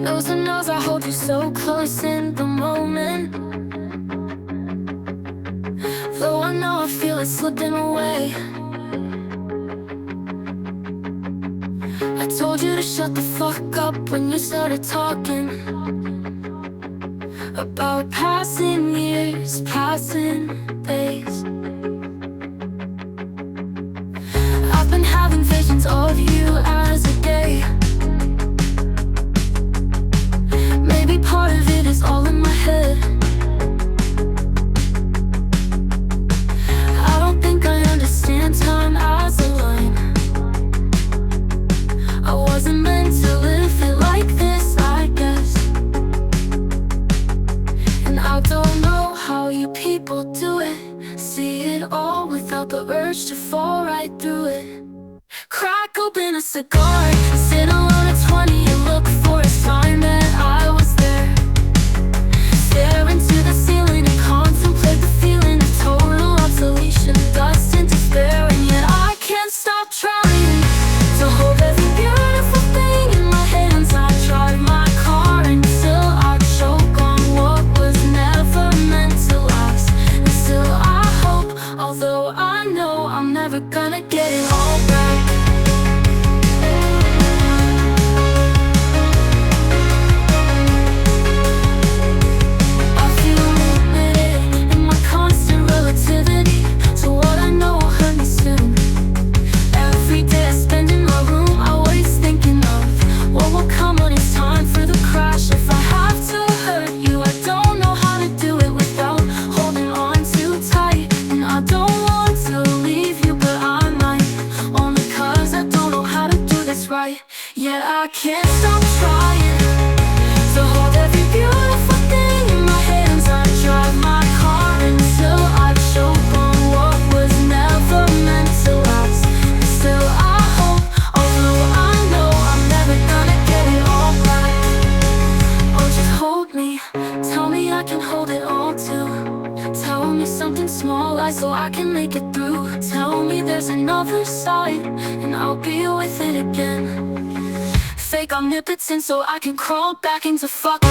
Knows and knows I hold you so close in the moment. Though I know I feel it slipping away. I told you to shut the fuck up when you started talking about passing years, passing days. I've been having visions of you as a gay. Maybe part of it is all in my head. I don't think I understand time as a line. I wasn't meant to live it like this, I guess. And I don't know how you people do it. See it all without the urge to fall right through it. Crack open a cigar, sit alone at 20 and look for a sign that I was there. Stare into the ceiling and contemplate the feeling of total obsolescence, dust and despair. And yet I can't stop trying to hold every beautiful thing in my hands. I drive my car until I choke on what was never meant to last. And still I hope, although I know I'm never gonna get it all back. I feel limited in my constant relativity to what I know will hurt me soon. Every day I spend in my room, always thinking of what will come when it's time for the crash. If I have to hurt you, I don't know how to do it without holding on too tight. And I don't want to leave you, but I might, only cause I don't know how to do this right. Yet I can't stop trying to hold every beautiful thing in my hands. I drive my car until I choke on what was never meant to last. And still I hope, although I know I'm never gonna get it all back. Oh, just hold me, tell me I can hold it all too. Tell me something small, so I can make it through. Tell me there's another side, and I'll be with it again. Fake omnipotence so I can crawl back into fucking